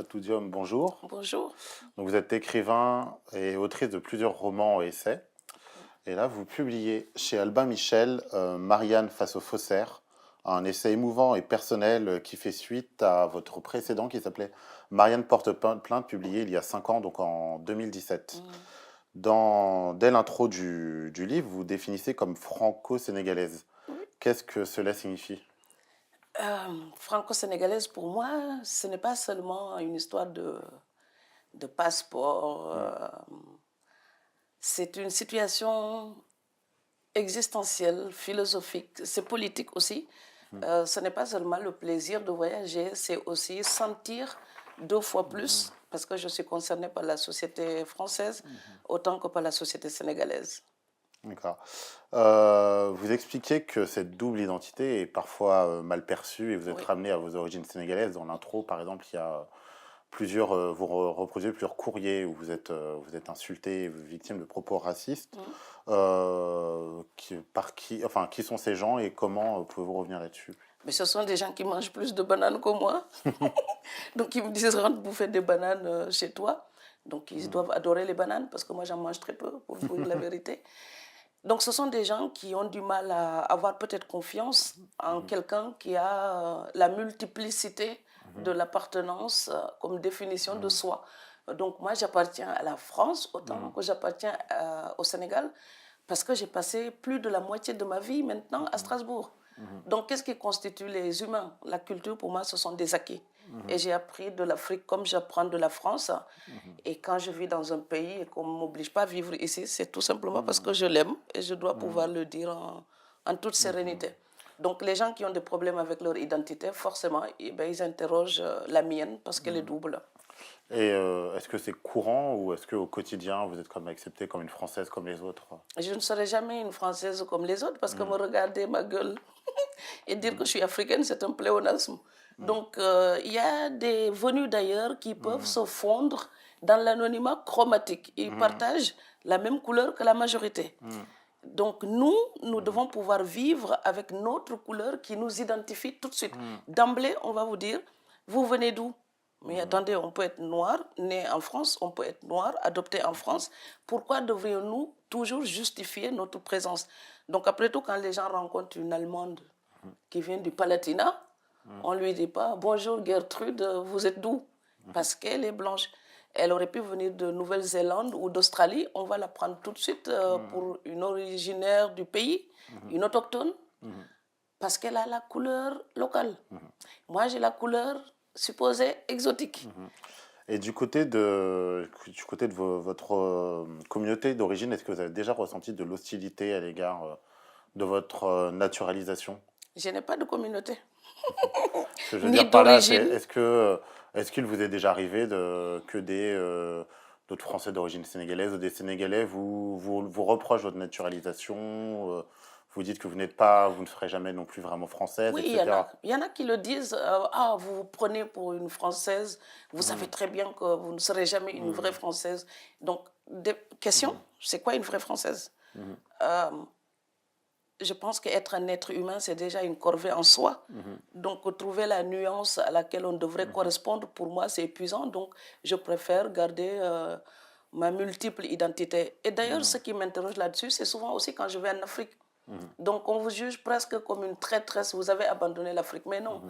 Fatou Diom, bonjour. Bonjour. Donc, vous êtes écrivain et autrice de plusieurs romans et essais. Et là, vous publiez chez Albin Michel Marianne face au faussaire, un essai émouvant et personnel qui fait suite à votre précédent qui s'appelait Marianne porte plainte, publié il y a 5 ans, donc en 2017. Mm. Dès l'intro du livre, vous définissez comme franco-sénégalaise. Oui. Qu'est-ce que cela signifie? Franco-sénégalaise, pour moi, ce n'est pas seulement une histoire de passeport. Hmm. C'est une situation existentielle, philosophique, c'est politique aussi. Ce n'est pas seulement le plaisir de voyager, c'est aussi sentir 2 fois plus, parce que je suis concernée par la société française autant que par la société sénégalaise. D'accord. Vous expliquez que cette double identité est parfois mal perçue et vous êtes Oui. ramené à vos origines sénégalaises. Dans l'intro, par exemple, il y a vous reproduisez plusieurs courriers où vous êtes insulté, victime de propos racistes. Mm. Enfin, qui sont ces gens et comment pouvez-vous revenir là-dessus? Mais ce sont des gens qui mangent plus de bananes que moi. Donc ils me disent rentre bouffer des bananes chez toi. Donc ils doivent adorer les bananes parce que moi j'en mange très peu, pour vous dire la vérité. Donc ce sont des gens qui ont du mal à avoir peut-être confiance en quelqu'un qui a la multiplicité de l'appartenance comme définition de soi. Donc moi j'appartiens à la France autant que j'appartiens au Sénégal parce que j'ai passé plus de la moitié de ma vie maintenant à Strasbourg. Donc, qu'est-ce qui constitue les humains? La culture, pour moi, ce sont des acquis. Et j'ai appris de l'Afrique comme j'apprends de la France. Et quand je vis dans un pays et qu'on ne m'oblige pas à vivre ici, c'est tout simplement parce que je l'aime et je dois pouvoir le dire en toute sérénité. Donc, les gens qui ont des problèmes avec leur identité, forcément, eh ben, ils interrogent la mienne parce qu'elle est double. Et est-ce que c'est courant ou est-ce qu'au quotidien, vous êtes comme acceptée comme une Française comme les autres? Je ne serai jamais une Française comme les autres parce que me regarder ma gueule et dire que je suis africaine, c'est un pléonasme. Donc, il y a des venus d'ailleurs qui peuvent se fondre dans l'anonymat chromatique. Ils partagent la même couleur que la majorité. Donc, nous devons pouvoir vivre avec notre couleur qui nous identifie tout de suite. D'emblée, on va vous dire, vous venez d'où? Mais attendez, on peut être noir, né en France, on peut être noir, adopté en France. Pourquoi devrions-nous toujours justifier notre présence? Donc après tout, quand les gens rencontrent une Allemande qui vient du Palatinat, on ne lui dit pas «Bonjour Gertrude, vous êtes d'où?» Parce qu'elle est blanche. Elle aurait pu venir de Nouvelle-Zélande ou d'Australie, on va la prendre tout de suite pour une originaire du pays, une autochtone, parce qu'elle a la couleur locale. Moi, j'ai la couleur supposée exotique. Et du côté de votre communauté d'origine, est-ce que vous avez déjà ressenti de l'hostilité à l'égard de votre naturalisation? Je n'ai pas de communauté, Ce que je veux ni dire par là, c'est d'origine. est-ce qu'il vous est déjà arrivé que d'autres Français d'origine sénégalaise ou des Sénégalais vous reprochent votre naturalisation, vous dites que vous ne serez jamais non plus vraiment française, Oui, il y en a. etc. Il y en a qui le disent. Ah, vous vous prenez pour une Française. Vous savez très bien que vous ne serez jamais une vraie Française. Donc, des questions, c'est quoi une vraie Française? Euh, je pense qu'être un être humain, c'est déjà une corvée en soi. Donc, trouver la nuance à laquelle on devrait correspondre, pour moi, c'est épuisant. Donc, je préfère garder ma multiple identité. Et d'ailleurs, ce qui m'interroge là-dessus, c'est souvent aussi quand je vais en Afrique. Donc, on vous juge presque comme une traîtresse. Vous avez abandonné l'Afrique. Mais non,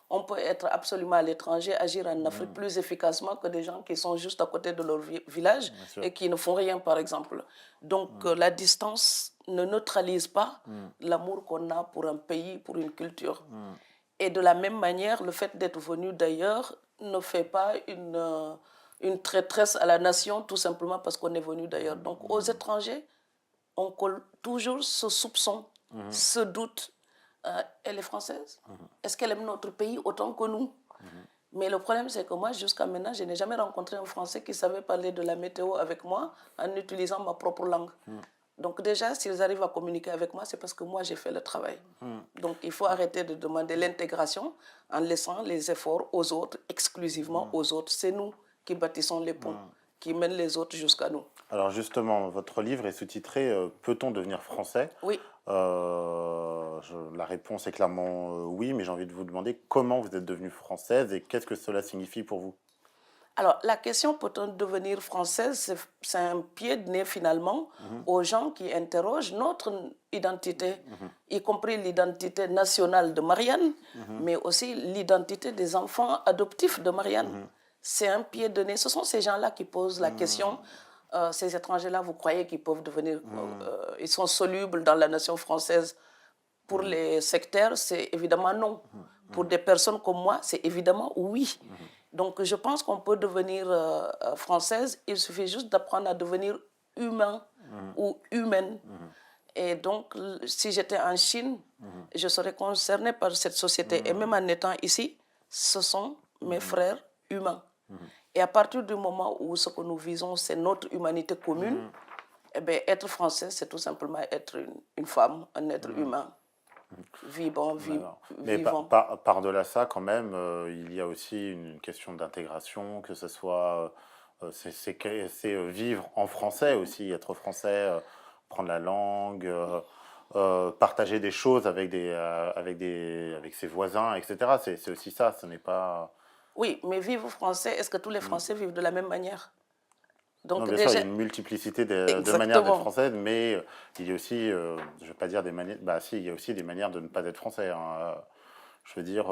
on peut être absolument à l'étranger, agir en Afrique plus efficacement que des gens qui sont juste à côté de leur village Bien sûr. et qui ne font rien, par exemple. Donc, la distance ne neutralise pas l'amour qu'on a pour un pays, pour une culture. Et de la même manière, le fait d'être venu d'ailleurs ne fait pas une traîtresse à la nation, tout simplement parce qu'on est venu d'ailleurs. Donc, aux étrangers, on colle toujours ce soupçon, ce doute. Elle est française? Est-ce qu'elle aime notre pays autant que nous? Mais le problème, c'est que moi, jusqu'à maintenant, je n'ai jamais rencontré un Français qui savait parler de la météo avec moi en utilisant ma propre langue. Donc déjà, s'ils arrivent à communiquer avec moi, c'est parce que moi, j'ai fait le travail. Donc il faut arrêter de demander l'intégration en laissant les efforts aux autres, exclusivement aux autres. C'est nous qui bâtissons les ponts, qui mènent les autres jusqu'à nous. Alors justement, votre livre est sous-titré Peut-on devenir français? Oui. La réponse est clairement oui, mais j'ai envie de vous demander comment vous êtes devenue française et qu'est-ce que cela signifie pour vous? Alors, la question peut-on devenir française, c'est un pied de nez finalement aux gens qui interrogent notre identité, y compris l'identité nationale de Marianne, mais aussi l'identité des enfants adoptifs de Marianne. C'est un pied de nez. Ce sont ces gens-là qui posent la question. Ces étrangers-là, vous croyez qu'ils peuvent devenir... ils sont solubles dans la nation française. Pour les sectaires, c'est évidemment non. Pour des personnes comme moi, c'est évidemment oui. Donc, je pense qu'on peut devenir française. Il suffit juste d'apprendre à devenir humain ou humaine. Et donc, si j'étais en Chine, je serais concernée par cette société. Et même en étant ici, ce sont mes frères humains. Et à partir du moment où ce que nous visons, c'est notre humanité commune, eh bien, être français, c'est tout simplement être une femme, un être humain. Vivant. Mais par-delà ça, quand même, il y a aussi une question d'intégration, que ce soit... c'est vivre en français aussi, être français, prendre la langue, partager des choses avec ses voisins, etc. C'est aussi ça, ce n'est pas... Oui, mais vivre français, est-ce que tous les Français vivent de la même manière? Non, Donc bien sûr, il y a une multiplicité de manières d'être français, mais il y a aussi, je ne vais pas dire des manières, bah si, il y a aussi des manières de ne pas être français, hein. Je veux dire,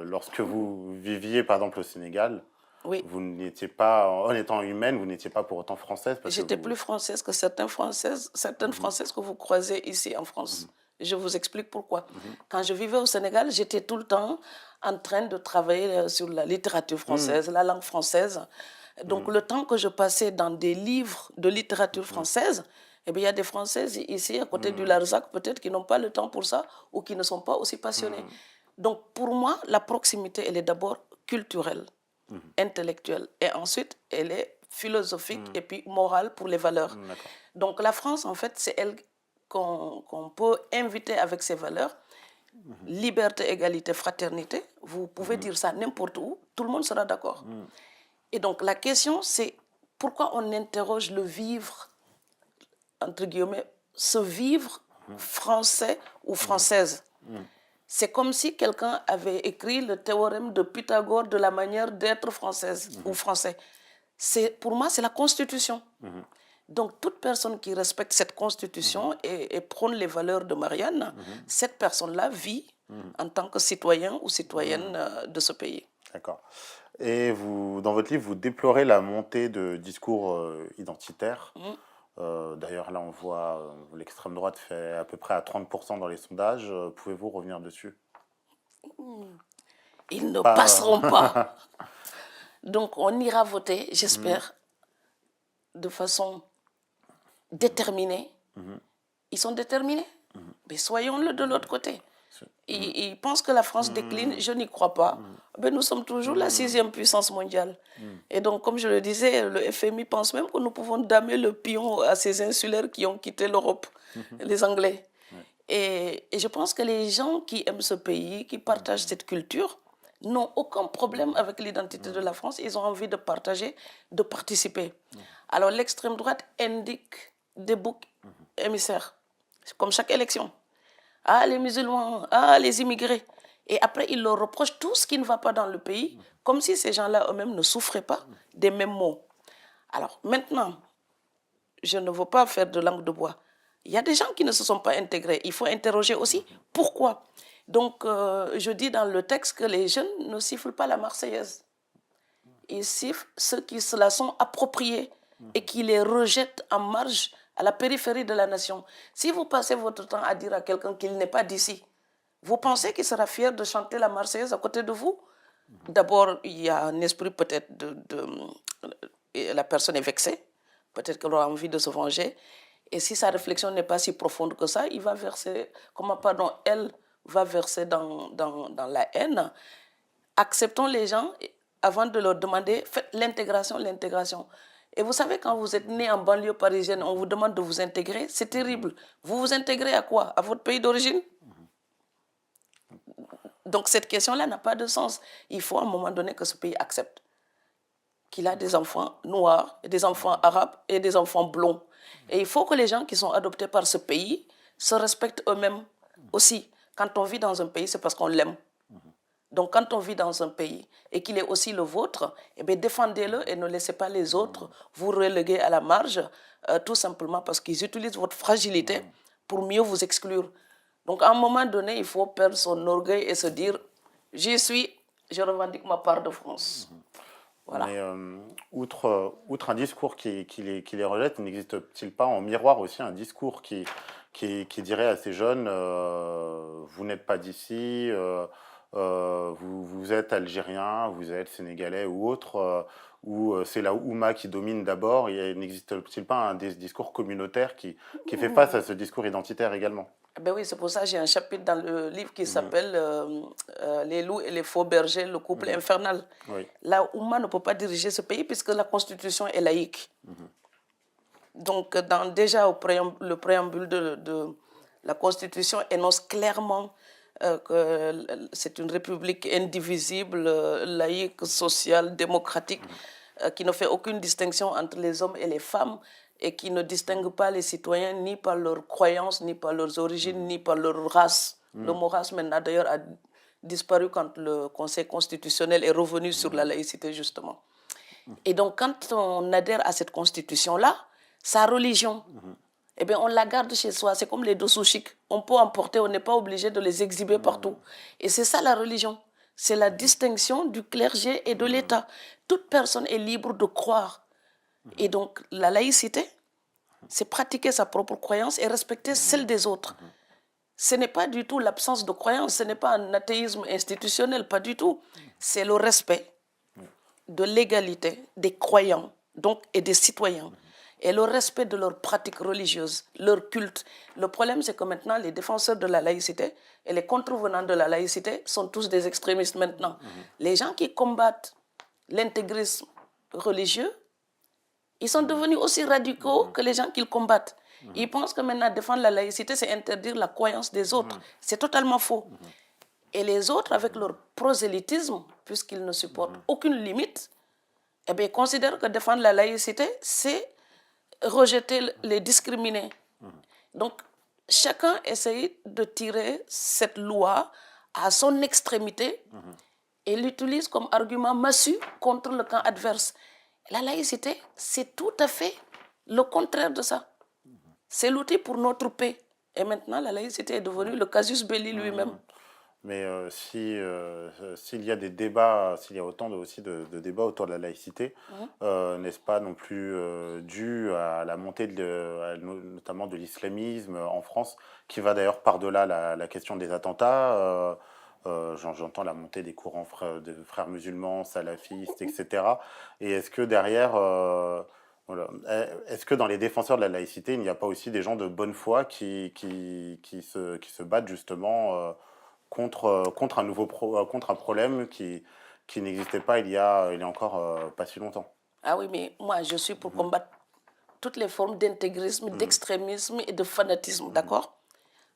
lorsque vous viviez par exemple au Sénégal, oui, vous n'étiez pas, en étant humaine, vous n'étiez pas pour autant française. j'étais plus française que certaines Françaises que vous croisez ici en France. Je vous explique pourquoi. Quand je vivais au Sénégal, j'étais tout le temps en train de travailler sur la littérature française, la langue française. Donc, le temps que je passais dans des livres de littérature française, eh bien, il y a des Françaises ici, à côté du Larzac, peut-être, qui n'ont pas le temps pour ça ou qui ne sont pas aussi passionnées. Donc, pour moi, la proximité, elle est d'abord culturelle, intellectuelle, et ensuite, elle est philosophique et puis morale pour les valeurs. Donc, la France, en fait, c'est elle qu'on peut inviter avec ses valeurs. Liberté, égalité, fraternité, vous pouvez dire ça n'importe où, tout le monde sera d'accord. Et donc, la question, c'est pourquoi on interroge le vivre, entre guillemets, ce vivre français ou française. C'est comme si quelqu'un avait écrit le théorème de Pythagore de la manière d'être française ou français. Pour moi, c'est la Constitution. Donc, toute personne qui respecte cette Constitution et prône les valeurs de Marianne, cette personne-là vit en tant que citoyen ou citoyenne de ce pays. D'accord. Et vous, dans votre livre, vous déplorez la montée de discours identitaires. D'ailleurs, là, on voit l'extrême droite fait à peu près à 30% dans les sondages. Pouvez-vous revenir dessus? Ils ne passeront pas. Donc, on ira voter, j'espère, de façon déterminée. Ils sont déterminés. Mais soyons-le de l'autre côté. Ils pensent que la France décline, je n'y crois pas. Mais nous sommes toujours la 6e puissance mondiale. Et donc, comme je le disais, le FMI pense même que nous pouvons damer le pion à ces insulaires qui ont quitté l'Europe, les Anglais. Et je pense que les gens qui aiment ce pays, qui partagent cette culture, n'ont aucun problème avec l'identité de la France. Ils ont envie de partager, de participer. Alors, l'extrême droite indique des boucs émissaires, comme chaque élection. Ah, les musulmans, ah, les immigrés. Et après, ils leur reprochent tout ce qui ne va pas dans le pays, comme si ces gens-là eux-mêmes ne souffraient pas des mêmes maux. Alors, maintenant, je ne veux pas faire de langue de bois. Il y a des gens qui ne se sont pas intégrés. Il faut interroger aussi pourquoi. Donc, je dis dans le texte que les jeunes ne sifflent pas la Marseillaise. Ils sifflent ceux qui se la sont appropriés et qui les rejettent en marge à la périphérie de la nation. Si vous passez votre temps à dire à quelqu'un qu'il n'est pas d'ici, vous pensez qu'il sera fier de chanter la Marseillaise à côté de vous? D'abord, il y a un esprit peut-être la personne est vexée, peut-être qu'elle aura envie de se venger. Et si sa réflexion n'est pas si profonde que ça, il va verser, elle va verser dans la haine. Acceptons les gens avant de leur demander, faites l'intégration. Et vous savez, quand vous êtes né en banlieue parisienne, on vous demande de vous intégrer, c'est terrible. Vous vous intégrez à quoi? À votre pays d'origine? Donc cette question-là n'a pas de sens. Il faut à un moment donné que ce pays accepte qu'il a des enfants noirs, des enfants arabes et des enfants blonds. Et il faut que les gens qui sont adoptés par ce pays se respectent eux-mêmes aussi. Quand on vit dans un pays, c'est parce qu'on l'aime. Donc, quand on vit dans un pays et qu'il est aussi le vôtre, eh bien, défendez-le et ne laissez pas les autres vous reléguer à la marge, tout simplement parce qu'ils utilisent votre fragilité pour mieux vous exclure. Donc, à un moment donné, il faut perdre son orgueil et se dire, j'y suis, je revendique ma part de France. Voilà. Mais outre un discours qui les rejette, n'existe-t-il pas en miroir aussi un discours qui dirait à ces jeunes, vous n'êtes pas d'ici, vous êtes algérien, vous êtes sénégalais ou autre, ou c'est la Oumma qui domine d'abord, n'existe-t-il pas un discours communautaire qui fait face à ce discours identitaire également? Ben oui, c'est pour ça que j'ai un chapitre dans le livre qui s'appelle Les loups et les faux bergers, le couple infernal. Oui. La Oumma ne peut pas diriger ce pays puisque la constitution est laïque. Donc, déjà, le préambule de la constitution énonce clairement que c'est une république indivisible, laïque, sociale, démocratique, qui ne fait aucune distinction entre les hommes et les femmes et qui ne distingue pas les citoyens ni par leurs croyances, ni par leurs origines, ni par leur race. Le mot race, maintenant, d'ailleurs, a disparu quand le Conseil constitutionnel est revenu sur la laïcité, justement. Et donc, quand on adhère à cette constitution-là, sa religion, eh bien, on la garde chez soi. C'est comme les dessous chics. On peut emporter, on n'est pas obligé de les exhiber partout. Et c'est ça la religion. C'est la distinction du clergé et de l'État. Toute personne est libre de croire. Et donc, la laïcité, c'est pratiquer sa propre croyance et respecter celle des autres. Ce n'est pas du tout l'absence de croyance, ce n'est pas un athéisme institutionnel, pas du tout. C'est le respect de l'égalité des croyants donc, et des citoyens et le respect de leurs pratiques religieuses, leur culte. Le problème, c'est que maintenant, les défenseurs de la laïcité et les contrevenants de la laïcité sont tous des extrémistes maintenant. Les gens qui combattent l'intégrisme religieux, ils sont devenus aussi radicaux que les gens qu'ils combattent. Ils pensent que maintenant, défendre la laïcité, c'est interdire la croyance des autres. C'est totalement faux. Et les autres, avec leur prosélytisme, puisqu'ils ne supportent aucune limite, eh bien, considèrent que défendre la laïcité, c'est rejeter les discriminés. Donc, chacun essaye de tirer cette loi à son extrémité et l'utilise comme argument massu contre le camp adverse. La laïcité, c'est tout à fait le contraire de ça. C'est l'outil pour notre paix. Et maintenant, la laïcité est devenue le casus belli lui-même. Mais s'il y a des débats, s'il y a autant aussi de débats autour de la laïcité, n'est-ce pas non plus dû à la montée notamment de l'islamisme en France, qui va d'ailleurs par-delà la question des attentats. J'entends la montée des courants de frères musulmans, salafistes, etc. Et est-ce que derrière, voilà, est-ce que dans les défenseurs de la laïcité, il n'y a pas aussi des gens de bonne foi qui se battent justement contre un problème qui n'existait pas il y a encore pas si longtemps? Ah oui, mais moi, je suis pour combattre toutes les formes d'intégrisme, d'extrémisme et de fanatisme, d'accord?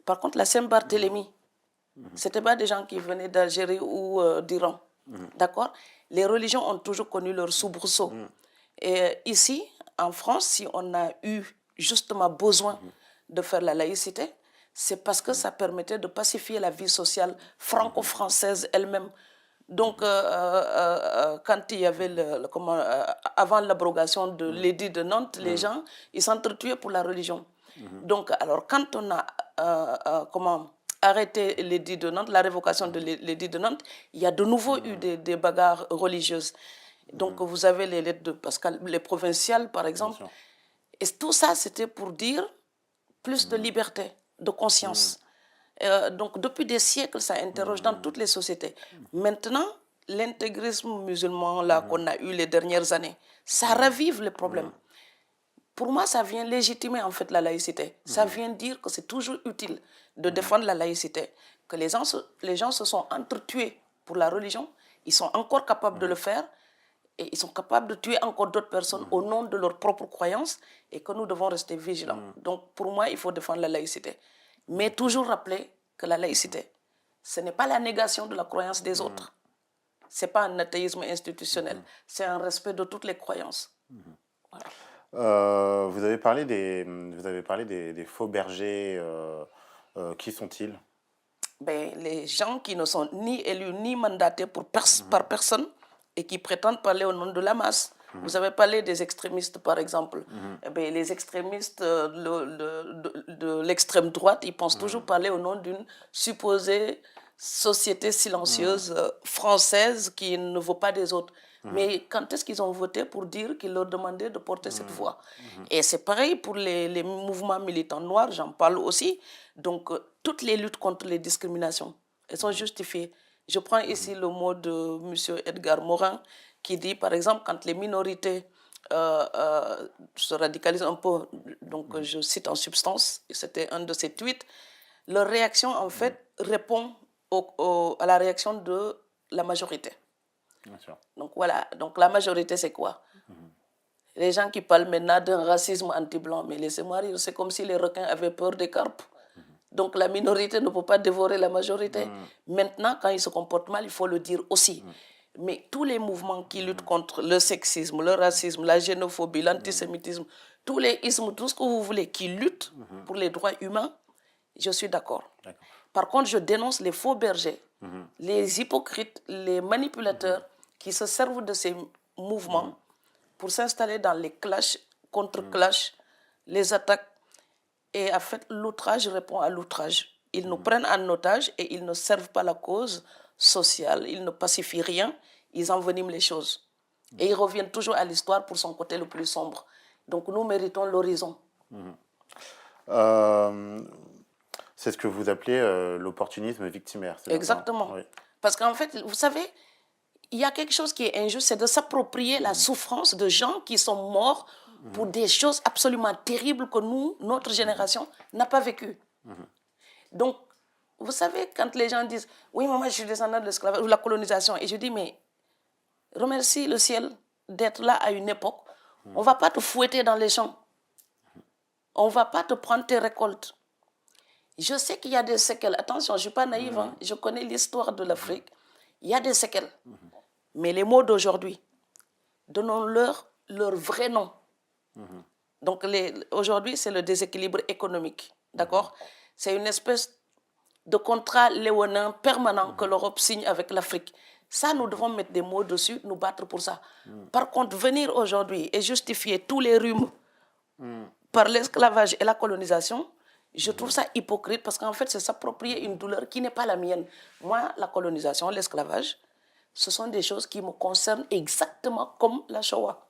Par contre, la Saint-Barthélemy, ce n'étaient pas des gens qui venaient d'Algérie ou d'Iran, d'accord? Les religions ont toujours connu leur soubresaut. Et ici, en France, si on a eu justement besoin de faire la laïcité, c'est parce que ça permettait de pacifier la vie sociale franco-française elle-même. Donc, quand il y avait, avant l'abrogation de l'édit de Nantes, les gens, ils s'entretuaient pour la religion. Donc, alors, quand on a arrêté l'édit de Nantes, la révocation de l'édit de Nantes, il y a de nouveau eu des bagarres religieuses. Donc, vous avez les lettres de Pascal, les provinciales, par exemple. Et tout ça, c'était pour dire plus de liberté, de conscience. Donc, depuis des siècles, ça interroge dans toutes les sociétés. Maintenant, l'intégrisme musulman là qu'on a eu les dernières années, ça ravive les problèmes. Pour moi, ça vient légitimer en fait la laïcité. Ça vient dire que c'est toujours utile de défendre la laïcité, que les gens se sont entretués pour la religion, ils sont encore capables de le faire, et ils sont capables de tuer encore d'autres personnes au nom de leurs propres croyances et que nous devons rester vigilants. Donc pour moi, il faut défendre la laïcité. Mais toujours rappeler que la laïcité, ce n'est pas la négation de la croyance des autres. Ce n'est pas un athéisme institutionnel. C'est un respect de toutes les croyances. Voilà. Vous avez parlé des faux bergers. Qui sont-ils? ben, les gens qui ne sont ni élus ni mandatés par personne et qui prétendent parler au nom de la masse. Vous avez parlé des extrémistes, par exemple. Eh bien, les extrémistes de l'extrême droite, ils pensent toujours parler au nom d'une supposée société silencieuse française qui ne vaut pas des autres. Mais quand est-ce qu'ils ont voté pour dire qu'ils leur demandaient de porter cette voix? Et c'est pareil pour les mouvements militants noirs, j'en parle aussi. Donc, toutes les luttes contre les discriminations, elles sont justifiées. Je prends ici le mot de M. Edgar Morin qui dit, par exemple, quand les minorités se radicalisent un peu, donc je cite en substance, c'était un de ses tweets, leur réaction, en fait, répond à la réaction de la majorité. Bien sûr. Donc voilà, donc la majorité, c'est quoi? Les gens qui parlent maintenant d'un racisme anti-blanc, mais laissez-moi rire, c'est comme si les requins avaient peur des carpes. Donc la minorité ne peut pas dévorer la majorité. Maintenant, quand ils se comportent mal, il faut le dire aussi. Mais tous les mouvements qui luttent contre le sexisme, le racisme, la xénophobie, l'antisémitisme, tous les ismes, tout ce que vous voulez, qui luttent pour les droits humains, je suis d'accord. Par contre, je dénonce les faux bergers, les hypocrites, les manipulateurs qui se servent de ces mouvements pour s'installer dans les clashs, contre-clashs, les attaques. Et en fait, l'outrage répond à l'outrage. Ils nous prennent en otage et ils ne servent pas la cause sociale. Ils ne pacifient rien. Ils enveniment les choses. Et ils reviennent toujours à l'histoire pour son côté le plus sombre. Donc nous méritons l'horizon. C'est ce que vous appelez l'opportunisme victimaire. Exactement. Oui. Parce qu'en fait, vous savez, il y a quelque chose qui est injuste, c'est de s'approprier la souffrance de gens qui sont morts pour des choses absolument terribles que nous, notre génération, n'a pas vécues. Donc, vous savez, quand les gens disent « Oui, maman, je suis descendant de l'esclavage ou de la colonisation », et je dis « Mais remercie le ciel d'être là à une époque. On ne va pas te fouetter dans les champs. On ne va pas te prendre tes récoltes. » Je sais qu'il y a des séquelles. Attention, je ne suis pas naïve. Hein. Je connais l'histoire de l'Afrique. Il y a des séquelles. Mais les mots d'aujourd'hui, donnons-leur leur vrai nom. Donc aujourd'hui, c'est le déséquilibre économique. D'accord? C'est une espèce de contrat léonin permanent que l'Europe signe avec l'Afrique. Ça, nous devons mettre des mots dessus, nous battre pour ça. Par contre, venir aujourd'hui et justifier tous les rhumes par l'esclavage et la colonisation, je trouve ça hypocrite parce qu'en fait, c'est s'approprier une douleur qui n'est pas la mienne. Moi, la colonisation, l'esclavage, ce sont des choses qui me concernent exactement comme la Shoah.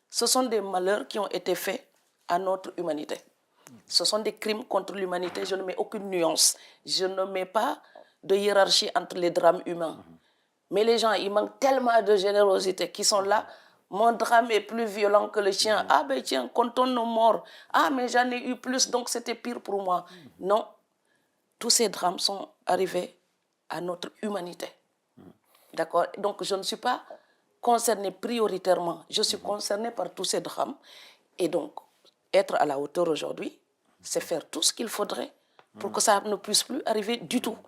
Ce sont des malheurs qui ont été faits à notre humanité. Ce sont des crimes contre l'humanité. Je ne mets aucune nuance. Je ne mets pas de hiérarchie entre les drames humains. Mais les gens, ils manquent tellement de générosité qui sont là. Mon drame est plus violent que le tien. Ah ben tiens, comptons nos morts. Ah mais j'en ai eu plus, donc c'était pire pour moi. Non, tous ces drames sont arrivés à notre humanité. D'accord? Donc je ne suis pas concernée prioritairement. Je suis concernée par tous ces drames. Et donc, être à la hauteur aujourd'hui, c'est faire tout ce qu'il faudrait pour que ça ne puisse plus arriver du tout.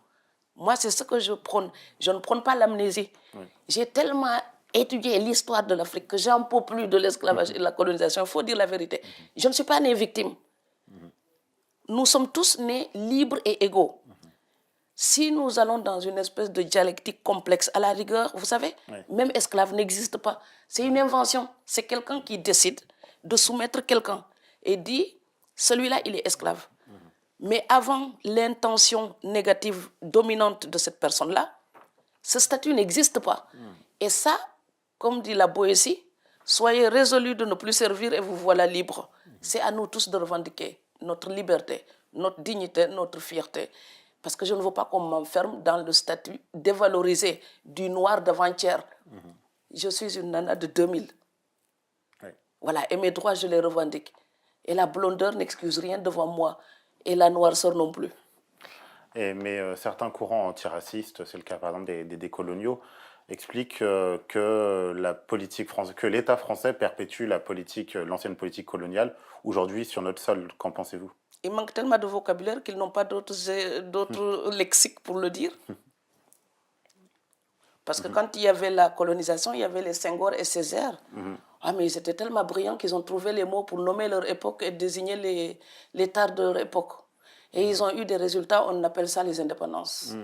Moi, c'est ce que je prône. Je ne prône pas l'amnésie. J'ai tellement étudié l'histoire de l'Afrique que j'en peux plus de l'esclavage et de la colonisation. Il faut dire la vérité. Je ne suis pas née victime. Nous sommes tous nés libres et égaux. Si nous allons dans une espèce de dialectique complexe, à la rigueur, vous savez, même esclave n'existe pas. C'est une invention. C'est quelqu'un qui décide de soumettre quelqu'un et dit, celui-là, il est esclave. Mais avant l'intention négative dominante de cette personne-là, ce statut n'existe pas. Et ça, comme dit la Boétie, soyez résolus de ne plus servir et vous voilà libre. C'est à nous tous de revendiquer notre liberté, notre dignité, notre fierté. Parce que je ne veux pas qu'on m'enferme dans le statut dévalorisé du noir d'avant-hier. Je suis une nana de 2000. Voilà, et mes droits, je les revendique. Et la blondeur n'excuse rien devant moi. Et la noirceur non plus. Mais certains courants antiracistes, c'est le cas par exemple des décoloniaux, expliquent que la politique que l'État français perpétue l'ancienne politique coloniale aujourd'hui sur notre sol. Qu'en pensez-vous? Il manque tellement de vocabulaire qu'ils n'ont pas d'autres lexiques pour le dire. Parce que quand il y avait la colonisation, il y avait les Senghor et Césaire. Ah, mais ils étaient tellement brillants qu'ils ont trouvé les mots pour nommer leur époque et désigner l'état de leur époque. Et ils ont eu des résultats, on appelle ça les indépendances.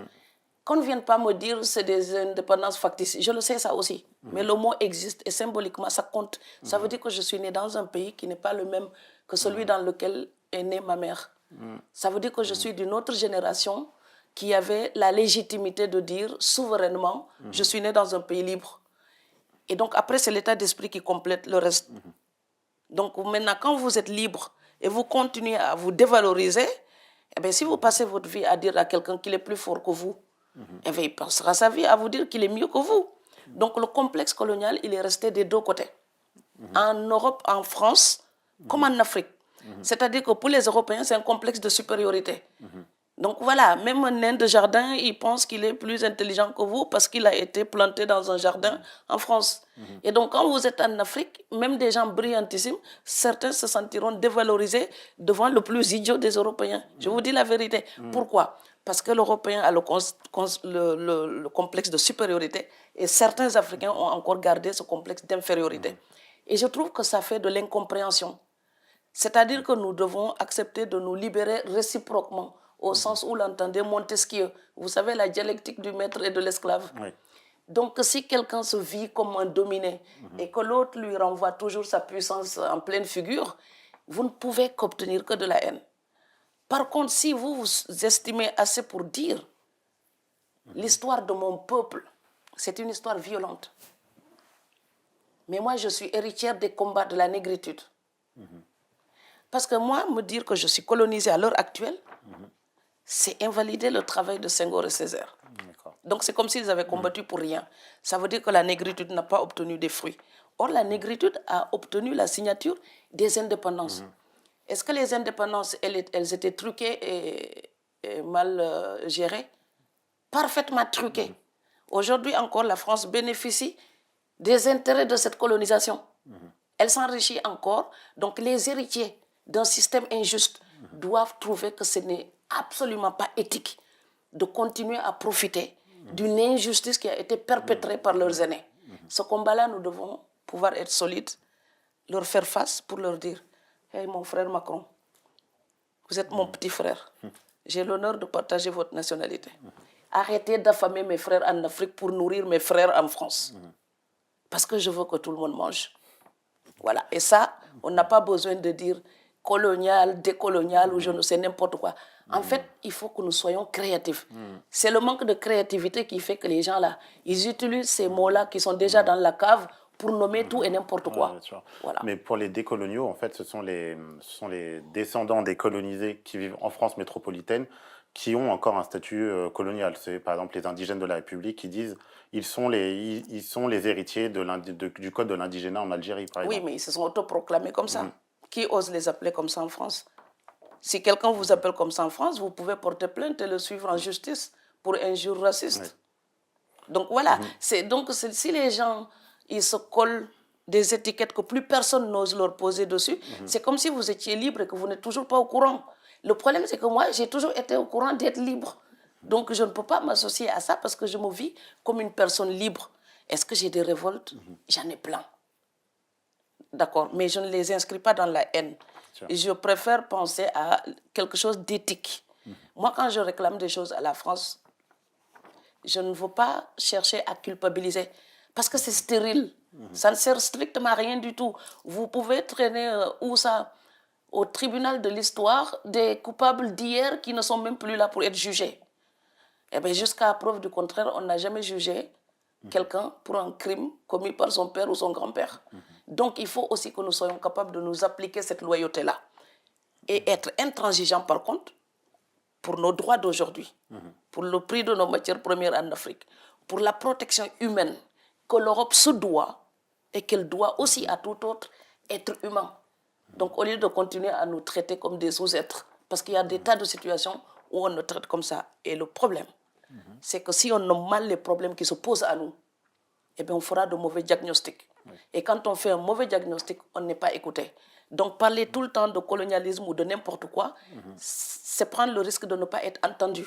Qu'on ne vienne pas me dire c'est des indépendances factices. Je le sais ça aussi. Mais le mot existe et symboliquement ça compte. Ça veut dire que je suis née dans un pays qui n'est pas le même que celui dans lequel est née ma mère. Ça veut dire que je suis d'une autre génération qui avait la légitimité de dire souverainement, je suis née dans un pays libre. Et donc après, c'est l'état d'esprit qui complète le reste. Donc maintenant, quand vous êtes libre et vous continuez à vous dévaloriser, eh bien, si vous passez votre vie à dire à quelqu'un qu'il est plus fort que vous, eh bien, il passera sa vie à vous dire qu'il est mieux que vous. Donc le complexe colonial, il est resté des deux côtés. En Europe, en France, comme en Afrique. C'est-à-dire que pour les Européens, c'est un complexe de supériorité. Donc voilà, même un nain de jardin, il pense qu'il est plus intelligent que vous parce qu'il a été planté dans un jardin en France. Et donc quand vous êtes en Afrique, même des gens brillantissimes, certains se sentiront dévalorisés devant le plus idiot des Européens. Je vous dis la vérité. Pourquoi? Parce que l'Européen a le complexe de supériorité et certains Africains ont encore gardé ce complexe d'infériorité. Et je trouve que ça fait de l'incompréhension. C'est-à-dire que nous devons accepter de nous libérer réciproquement, au sens où l'entendait Montesquieu. Vous savez, la dialectique du maître et de l'esclave. Oui. Donc, si quelqu'un se vit comme un dominé et que l'autre lui renvoie toujours sa puissance en pleine figure, vous ne pouvez qu'obtenir que de la haine. Par contre, si vous vous estimez assez pour dire l'histoire de mon peuple, c'est une histoire violente. Mais moi, je suis héritière des combats de la négritude. Parce que moi, me dire que je suis colonisée à l'heure actuelle, c'est invalider le travail de Senghor et Césaire. Donc c'est comme s'ils avaient combattu pour rien. Ça veut dire que la négritude n'a pas obtenu des fruits. Or, la négritude a obtenu la signature des indépendances. Est-ce que les indépendances, elles étaient truquées et mal gérées? Parfaitement truquées. Aujourd'hui encore, la France bénéficie des intérêts de cette colonisation. Elle s'enrichit encore. Donc les héritiers d'un système injuste doivent trouver que ce n'est absolument pas éthique de continuer à profiter d'une injustice qui a été perpétrée par leurs aînés. Ce combat-là, nous devons pouvoir être solides, leur faire face pour leur dire « Hey, mon frère Macron, vous êtes mon petit frère. J'ai l'honneur de partager votre nationalité. Arrêtez d'affamer mes frères en Afrique pour nourrir mes frères en France. Parce que je veux que tout le monde mange. » Voilà. Et ça, on n'a pas besoin de dire colonial, décolonial ou je ne sais n'importe quoi. En fait, il faut que nous soyons créatifs. C'est le manque de créativité qui fait que les gens là, ils utilisent ces mots-là qui sont déjà dans la cave pour nommer tout et n'importe quoi. Ouais, voilà. Mais pour les décoloniaux, en fait, ce sont les descendants des colonisés qui vivent en France métropolitaine qui ont encore un statut colonial. C'est par exemple les indigènes de la République qui disent ils sont les héritiers du code de l'indigénat en Algérie, par exemple. Oui, mais ils se sont autoproclamés comme ça. Qui ose les appeler comme ça en France? Si quelqu'un vous appelle comme ça en France, vous pouvez porter plainte et le suivre en justice pour injure raciste. Oui. Donc voilà, donc si les gens ils se collent des étiquettes que plus personne n'ose leur poser dessus, c'est comme si vous étiez libre et que vous n'êtes toujours pas au courant. Le problème, c'est que moi, j'ai toujours été au courant d'être libre. Donc je ne peux pas m'associer à ça parce que je me vis comme une personne libre. Est-ce que j'ai des révoltes? J'en ai plein. D'accord, mais je ne les inscris pas dans la haine. Et je préfère penser à quelque chose d'éthique. Moi, quand je réclame des choses à la France, je ne veux pas chercher à culpabiliser parce que c'est stérile. Ça ne sert strictement à rien du tout. Vous pouvez traîner où ça? Au tribunal de l'histoire des coupables d'hier qui ne sont même plus là pour être jugés. Eh bien, jusqu'à preuve du contraire, on n'a jamais jugé quelqu'un pour un crime commis par son père ou son grand-père. Donc, il faut aussi que nous soyons capables de nous appliquer cette loyauté-là. Et être intransigeants, par contre, pour nos droits d'aujourd'hui, pour le prix de nos matières premières en Afrique, pour la protection humaine que l'Europe se doit et qu'elle doit aussi à tout autre être humain. Donc, au lieu de continuer à nous traiter comme des sous-êtres, parce qu'il y a des tas de situations où on nous traite comme ça. Et le problème, c'est que si on nomme mal les problèmes qui se posent à nous, eh bien, on fera de mauvais diagnostics. Et quand on fait un mauvais diagnostic, on n'est pas écouté. Donc, parler tout le temps de colonialisme ou de n'importe quoi, c'est prendre le risque de ne pas être entendu.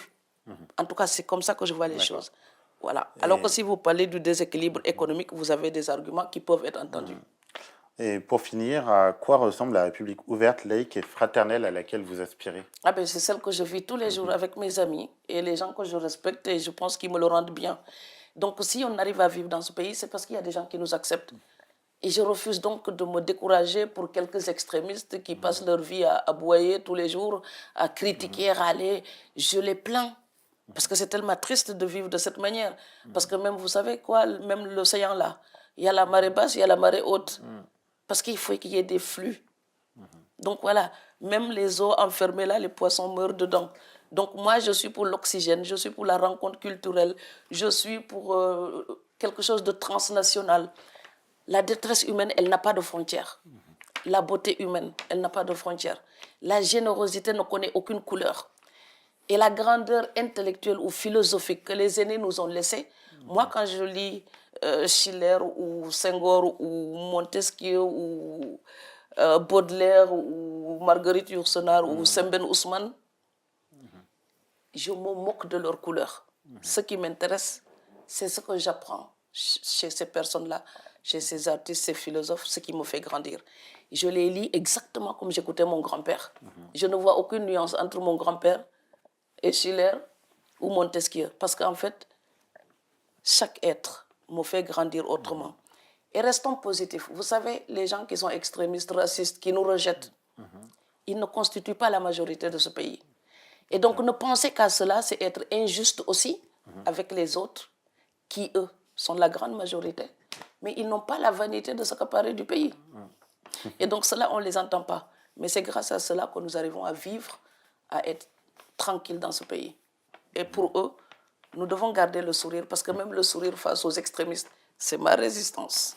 En tout cas, c'est comme ça que je vois les choses. Voilà. Alors que si vous parlez du déséquilibre économique, vous avez des arguments qui peuvent être entendus. Et pour finir, à quoi ressemble la République ouverte, laïque et fraternelle à laquelle vous aspirez? Ah ben, c'est celle que je vis tous les jours avec mes amis et les gens que je respecte et je pense qu'ils me le rendent bien. Donc, si on arrive à vivre dans ce pays, c'est parce qu'il y a des gens qui nous acceptent. Et je refuse donc de me décourager pour quelques extrémistes qui passent leur vie à aboyer tous les jours, à critiquer, à râler. Je les plains. Parce que c'est tellement triste de vivre de cette manière. Parce que même, vous savez quoi, même l'océan là, il y a la marée basse, il y a la marée haute. Parce qu'il faut qu'il y ait des flux. Donc voilà, même les eaux enfermées là, les poissons meurent dedans. Donc moi, je suis pour l'oxygène, je suis pour la rencontre culturelle, je suis pour quelque chose de transnational. La détresse humaine, elle n'a pas de frontières. La beauté humaine, elle n'a pas de frontières. La générosité ne connaît aucune couleur. Et la grandeur intellectuelle ou philosophique que les aînés nous ont laissée, moi, quand je lis Schiller ou Senghor ou Montesquieu ou Baudelaire ou Marguerite Yourcenar ou Semben Ousmane, je me moque de leur couleur. Ce qui m'intéresse, c'est ce que j'apprends chez ces personnes-là, chez ces artistes, ces philosophes, ce qui me fait grandir. Je les lis exactement comme j'écoutais mon grand-père. Je ne vois aucune nuance entre mon grand-père et Schiller ou Montesquieu. Parce qu'en fait, chaque être me fait grandir autrement. Et restons positifs. Vous savez, les gens qui sont extrémistes, racistes, qui nous rejettent, ils ne constituent pas la majorité de ce pays. Et donc, ne penser qu'à cela, c'est être injuste aussi avec les autres, qui, eux, sont la grande majorité. Mais ils n'ont pas la vanité de s'accaparer du pays. Et donc, cela, on ne les entend pas. Mais c'est grâce à cela que nous arrivons à vivre, à être tranquilles dans ce pays. Et pour eux, nous devons garder le sourire, parce que même le sourire face aux extrémistes, c'est ma résistance.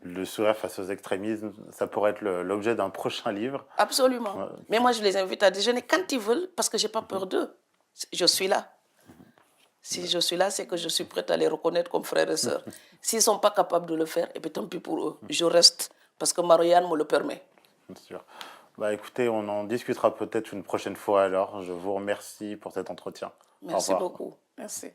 Le sourire face aux extrémismes, ça pourrait être l'objet d'un prochain livre. Absolument. Mais moi, je les invite à déjeuner quand ils veulent, parce que je n'ai pas peur d'eux. Je suis là. Si je suis là, c'est que je suis prête à les reconnaître comme frères et sœurs. S'ils ne sont pas capables de le faire, et bien tant pis pour eux. Je reste, parce que Marianne me le permet. Bien sûr. Bah, écoutez, on en discutera peut-être une prochaine fois alors. Je vous remercie pour cet entretien. Merci beaucoup. Merci.